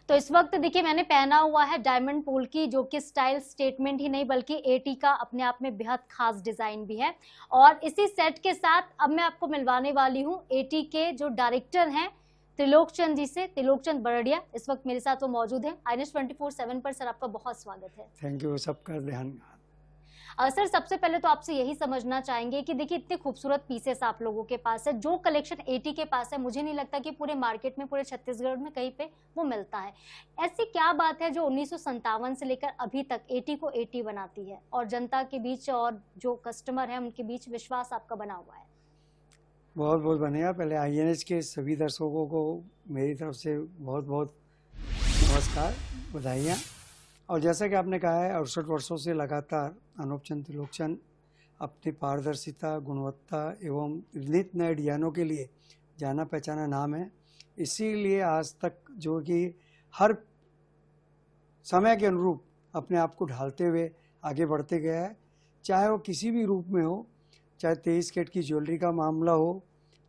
तो इस वक्त देखिए मैंने पहना हुआ है डायमंड पोल की, जो कि स्टाइल स्टेटमेंट ही नहीं बल्कि एटी का अपने आप में बेहद खास डिजाइन भी है। और इसी सेट के साथ अब मैं आपको मिलवाने वाली हूँ एटी के जो डायरेक्टर हैं त्रिलोक चंद जी से। त्रिलोक चंद बरड़िया इस वक्त मेरे साथ वो मौजूद है INS 24/7 पर। सर आपका बहुत स्वागत है। थैंक यू, सबका ध्यान। सर सबसे पहले तो आपसे यही समझना चाहेंगे कि देखिए इतने खूबसूरत पीसेस आप लोगों के पास है, जो कलेक्शन एटी के पास है मुझे नहीं लगता कि पूरे मार्केट में, पूरे छत्तीसगढ़ में कहीं पे वो मिलता है। ऐसी क्या बात है जो 1957 से लेकर अभी तक एटी को एटी बनाती है और जनता के बीच और जो कस्टमर है उनके बीच विश्वास आपका बना हुआ है? बहुत बहुत बढ़िया। पहले INS के सभी दर्शकों को मेरी तरफ से बहुत बहुत नमस्कार, बधाइयाँ। और जैसा कि आपने कहा है 68 वर्षों से लगातार अनूप चंद त्रिलोक चंद अपनी पारदर्शिता, गुणवत्ता एवं नित नए डिजाइनों के लिए जाना पहचाना नाम है। इसीलिए आज तक जो कि हर समय के अनुरूप अपने आप को ढालते हुए आगे बढ़ते गया है, चाहे वो किसी भी रूप में हो, चाहे 23 कैरेट की ज्वेलरी का मामला हो,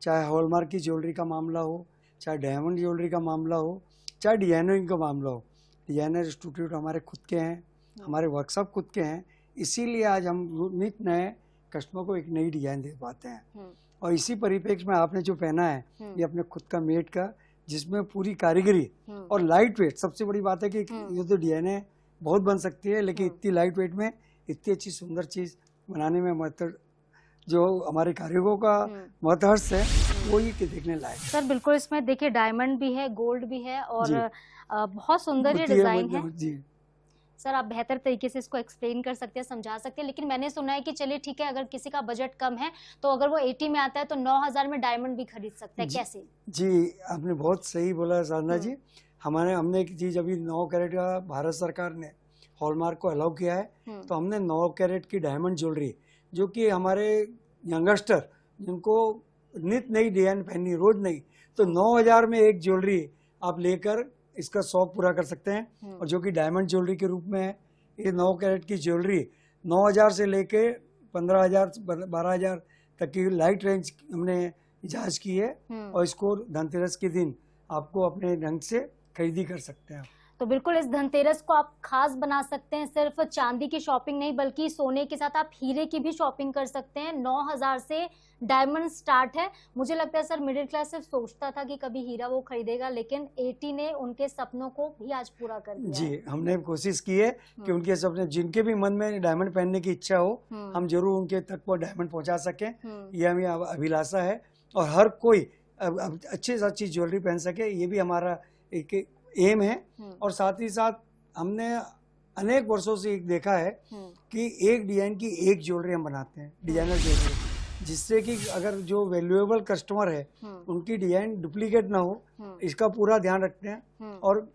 चाहे हॉलमार्क की ज्वेलरी का मामला हो, चाहे डायमंड ज्वेलरी का मामला हो, चाहे डिजाइनिंग का मामला हो। डिजाइनर इंस्टीट्यूट हमारे खुद के हैं, हमारे वर्कशॉप खुद के हैं, इसीलिए आज हम नित नए कस्टमर को एक नई डिजाइन दे पाते हैं। और इसी परिप्रेक्ष्य में आपने जो पहना है ये अपने खुद का मेड का, जिसमें पूरी कारीगरी और लाइट वेट। सबसे बड़ी बात है कि ये तो डिजाइने बहुत बन सकती है, लेकिन इतनी लाइट वेट में इतनी अच्छी सुंदर चीज बनाने में मतलब जो हमारे कारीगरों का महत्व है वो ये कि देखने लायक। सर बिल्कुल, इसमें देखिए डायमंड भी है, गोल्ड भी है और बहुत सुंदर ये डिजाइन है जी। सर आप बेहतर तरीके से इसको एक्सप्लेन कर सकते हैं, समझा सकते हैं। लेकिन मैंने सुना है कि चलिए ठीक है, अगर किसी का बजट कम है तो अगर वो 80 में आता है तो 9000 में डायमंड भी खरीद सकता है, कैसे? जी आपने बहुत सही बोला साधना जी। हमने एक चीज अभी 9 कैरेट का भारत सरकार ने हॉलमार्क को अलाउ किया है, तो हमने 9 कैरेट की डायमंड ज्वेलरी, जो कि हमारे यंगस्टर जिनको नित नई डिजाइन पहननी रोज नहीं, तो 9000 में एक ज्वेलरी आप लेकर इसका शौक पूरा कर सकते हैं। और जो कि डायमंड ज्वेलरी के रूप में है, ये 9 कैरेट की ज्वेलरी 9000 से लेके 15000 12000 तक की लाइट रेंज हमने इजाज की है। और इसको धनतेरस के दिन आपको अपने ढंग से खरीदी कर सकते हैं। तो बिल्कुल इस धनतेरस को आप खास बना सकते हैं। सिर्फ चांदी की शॉपिंग नहीं बल्कि सोने के साथ आप हीरे की भी शॉपिंग कर सकते हैं। 9000 से डायमंड स्टार्ट है। मुझे लगता है सर मिडिल क्लास सिर्फ सोचता था कि कभी हीरा वो खरीदेगा, लेकिन एटी ने उनके सपनों को भी आज पूरा कर दिया। जी हमने कोशिश की है कि उनके सपने, जिनके भी मन में डायमंड पहनने की इच्छा हो, हम जरूर उनके तक वो डायमंड पहुंचा सकें। ये हमें अभिलाषा है और हर कोई अच्छी से अच्छी ज्वेलरी पहन सके, ये भी हमारा एक एम है। और साथ ही साथ हमने अनेक वर्षों से एक देखा है कि एक डिजाइन की एक ज्वेलरी हम बनाते हैं, डिजाइनर ज्वेलरी, जिससे कि अगर जो वैल्यूएबल कस्टमर है उनकी डिजाइन डुप्लीकेट ना हो, इसका पूरा ध्यान रखते हैं। और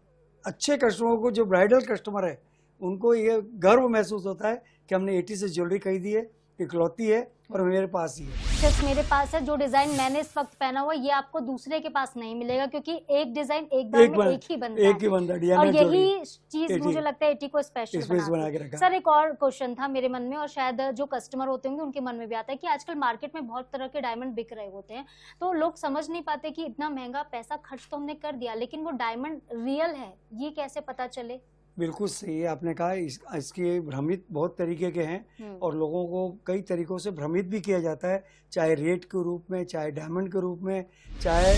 अच्छे कस्टमर को, जो ब्राइडल कस्टमर है, उनको ये गर्व महसूस होता है कि हमने एटी से ज्वेलरी खरीदी है, इकलौती है और मेरे पास ही है। सिर्फ मेरे पास है। जो डिजाइन मैंने इस वक्त पहना हुआ ये आपको दूसरे के पास नहीं मिलेगा, क्योंकि एक डिजाइन एक बार में एक ही बनता है। और यही चीज मुझे लगता है एटी को स्पेशल बना के रखा। सर एक और क्वेश्चन था मेरे मन में, और शायद जो कस्टमर होते होंगे उनके मन में भी आता है कि आजकल मार्केट में बहुत तरह के डायमंड बिक रहे होते हैं, तो लोग समझ नहीं पाते कि इतना महंगा पैसा खर्च तो हमने कर दिया, लेकिन वो डायमंड रियल है, ये कैसे पता चले? बिल्कुल सही है आपने कहा। इसके भ्रमित बहुत तरीके के हैं और लोगों को कई तरीकों से भ्रमित भी किया जाता है, चाहे रेट के रूप में, चाहे डायमंड के रूप में, चाहे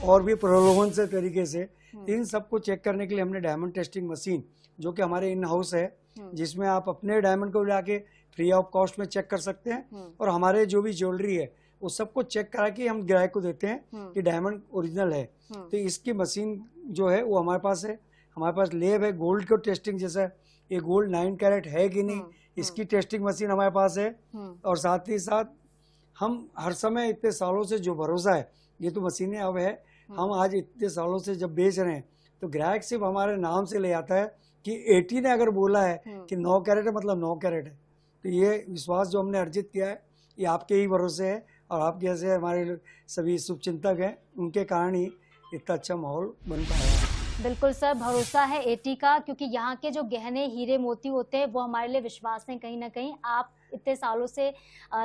और भी प्रलोभन से तरीके से। इन सबको चेक करने के लिए हमने डायमंड टेस्टिंग मशीन, जो कि हमारे इन हाउस है, जिसमें आप अपने डायमंड को लाके फ्री ऑफ कॉस्ट में चेक कर सकते हैं। और हमारे जो भी ज्वेलरी है वो सबको चेक करा के हम ग्राहक को देते हैं कि डायमंड ओरिजिनल है। तो इसकी मशीन जो है वो हमारे पास है। हमारे पास लैब है गोल्ड को टेस्टिंग, जैसा ये गोल्ड 9 कैरेट है कि नहीं, इसकी टेस्टिंग मशीन हमारे पास है। और साथ ही साथ हम हर समय, इतने सालों से जो भरोसा है, ये तो मशीनें अब है, हम आज इतने सालों से जब बेच रहे हैं तो ग्राहक सिर्फ हमारे नाम से ले आता है कि एटी ने अगर बोला है कि 9 कैरेट है मतलब 9 कैरेट है। तो ये विश्वास जो हमने अर्जित किया है ये आपके ही भरोसे है, और आपके जैसे हमारे सभी शुभचिंतक हैं, उनके कारण ही इतना अच्छा माहौल बन पाया है। बिल्कुल सर, भरोसा है एटी का, क्योंकि यहाँ के जो गहने हीरे मोती होते हैं वो हमारे लिए विश्वास है कहीं ना कहीं। आप इतने सालों से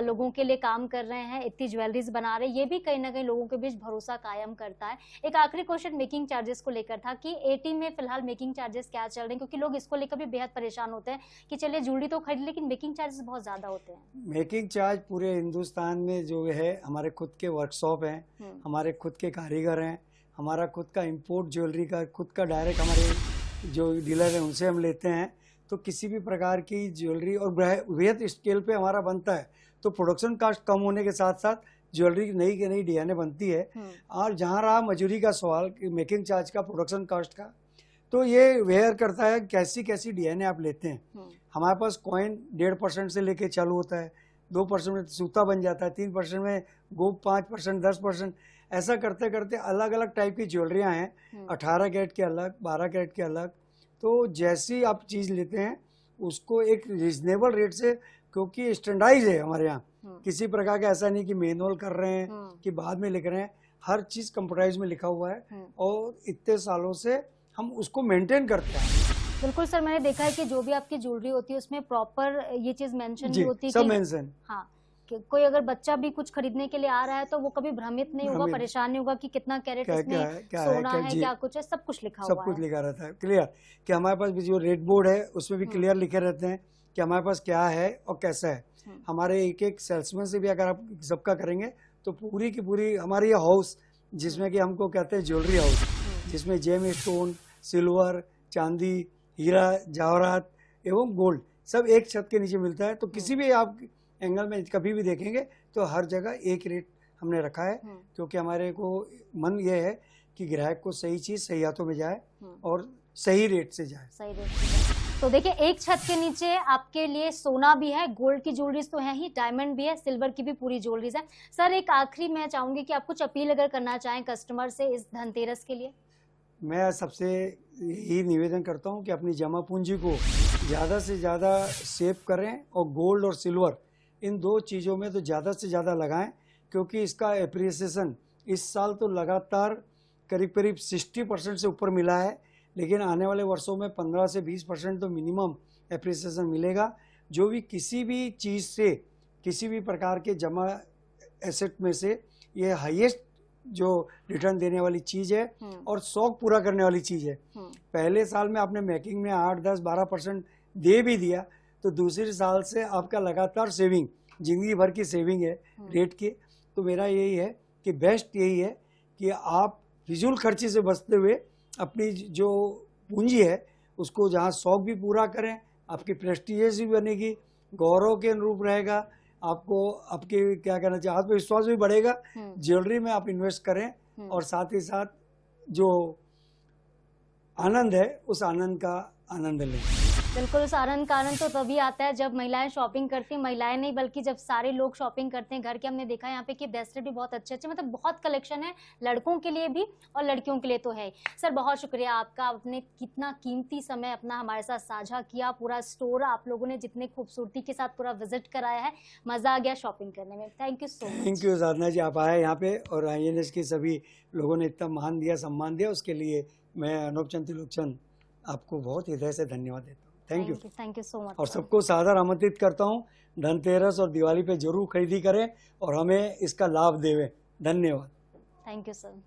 लोगों के लिए काम कर रहे हैं, इतनी ज्वेलरीज बना रहे हैं, ये भी कहीं ना कहीं लोगों के बीच भरोसा कायम करता है। एक आखिरी क्वेश्चन मेकिंग चार्जेस को लेकर था कि एटी में फिलहाल मेकिंग चार्जेस क्या चल रहे हैं, क्योंकि लोग इसको लेकर भी बेहद परेशान होते हैं कि चलिए ज्वेलरी तो खरीद, लेकिन मेकिंग चार्जेस बहुत ज्यादा होते हैं। मेकिंग चार्ज पूरे हिंदुस्तान में जो है, हमारे खुद के वर्कशॉप हैं, हमारे खुद के कारीगर हैं, हमारा खुद का इंपोर्ट ज्वेलरी का खुद का डायरेक्ट हमारे जो डीलर हैं उनसे हम लेते हैं। तो किसी भी प्रकार की ज्वेलरी और वृहद स्केल पे हमारा बनता है, तो प्रोडक्शन कास्ट कम होने के साथ साथ ज्वेलरी नई के नई डिजाइने बनती है। और जहाँ रहा मजूरी का सवाल, मेकिंग चार्ज का, प्रोडक्शन कास्ट का, तो ये वेयर करता है कैसी कैसी डिजाइने आप लेते हैं। हमारे पास कॉइन 1.5% से लेके चालू होता है, 2% में सूता बन जाता है, 3% में गोप, 5%, 10%, ऐसा करते करते अलग अलग टाइप की ज्वेलरियाँ हैं, 18 कैरेट के अलग, 12 कैरेट के अलग। तो जैसी आप चीज़ लेते हैं उसको एक रिजनेबल रेट से, क्योंकि स्टैंडर्डाइज है हमारे यहाँ, किसी प्रकार का ऐसा नहीं कि मैनुअल कर रहे हैं कि बाद में लिख रहे हैं, हर चीज़ कंप्यूटराइज में लिखा हुआ है और इतने सालों से हम उसको मेंटेन करते हैं। बिल्कुल सर, मैंने देखा है कि जो भी आपकी ज्वेलरी होती है उसमें प्रॉपर ये चीज मेंशन भी होती है, सब मेंशन। हाँ, कोई अगर बच्चा भी कुछ खरीदने के लिए आ रहा है तो वो कभी भ्रमित नहीं होगा, परेशान नहीं होगा कि कितना कैरेट इसमें सोना है, क्या कुछ है, सब कुछ लिखा हुआ है। सब कुछ लिखा रहता है क्लियर, कि हमारे पास भी जो रेट बोर्ड है उसमें भी क्लियर लिखे रहते हैं कि हमारे पास क्या है और कैसा है। हमारे एक एक सेल्समैन से भी अगर आप सबका करेंगे तो पूरी की पूरी हमारी ये हाउस, जिसमें कि हमको कहते हैं ज्वेलरी हाउस, जिसमें जेम स्टोन, सिल्वर, चांदी, हीरा, जवाहरात एवं गोल्ड सब एक छत के नीचे मिलता है। तो किसी भी आप एंगल में कभी भी देखेंगे तो हर जगह एक रेट हमने रखा है, क्योंकि हमारे को मन ये है कि ग्राहक को सही चीज सही हाथों में जाए और सही रेट से जाए। सही रेट से जाए। तो देखिए, एक छत के नीचे आपके लिए सोना भी है, गोल्ड की ज्वेलरीज तो है ही, डायमंड भी है, सिल्वर की भी पूरी ज्वेलरीज है। सर, एक आखिरी मैं चाहूंगी कि आप कुछ अपील अगर करना चाहें कस्टमर से इस धनतेरस के लिए। मैं सबसे यही निवेदन करता हूं कि अपनी जमा पूंजी को ज़्यादा से ज़्यादा सेव करें और गोल्ड और सिल्वर इन दो चीज़ों में तो ज़्यादा से ज़्यादा लगाएं, क्योंकि इसका एप्रिसिएशन इस साल तो लगातार करीब करीब 60% से ऊपर मिला है, लेकिन आने वाले वर्षों में 15 से 20% तो मिनिमम एप्रिसिएशन मिलेगा। जो भी किसी भी चीज़ से, किसी भी प्रकार के जमा एसेट में से ये हाईएस्ट जो रिटर्न देने वाली चीज़ है और शौक पूरा करने वाली चीज़ है। पहले साल में आपने मेकिंग में 8, 10, 12% दे भी दिया तो दूसरे साल से आपका लगातार सेविंग, जिंदगी भर की सेविंग है रेट की। तो मेरा यही है कि बेस्ट यही है कि आप फिजूल खर्ची से बचते हुए अपनी जो पूंजी है उसको जहाँ शौक भी पूरा करें, आपकी प्रेस्टीजियस भी बनेगी, गौरव के अनुरूप रहेगा, आपको आपके क्या कहना चाहिए आत्मविश्वास भी बढ़ेगा। ज्वेलरी में आप इन्वेस्ट करें और साथ ही साथ जो आनंद है उस आनंद का आनंद लें। बिल्कुल, उस आनंद का आनंद तो तभी आता है जब महिलाएं शॉपिंग करती हैं, महिलाएं नहीं बल्कि जब सारे लोग शॉपिंग करते हैं घर के। हमने देखा है यहाँ पे कि ब्रेसलेट भी बहुत अच्छे अच्छे, मतलब बहुत कलेक्शन है लड़कों के लिए भी और लड़कियों के लिए तो है। सर, बहुत शुक्रिया आपका, आपने कितना कीमती समय अपना हमारे साथ साझा किया, पूरा स्टोर आप लोगों ने जितने खूबसूरती के साथ पूरा विजिट कराया है, मजा आ गया शॉपिंग करने में। Thank you so much. Thank you Sadhana ji, आप आए यहाँ पे और INS के सभी लोगों ने इतना मान दिया, सम्मान दिया, उसके लिए मैं अनूप चंद त्रिलोचन आपको बहुत हृदय से धन्यवाद देता हूँ। Thank you so much. और सबको सादर आमंत्रित करता हूँ, धनतेरस और दिवाली पे जरूर खरीदी करें और हमें इसका लाभ देवें। धन्यवाद। Thank you sir.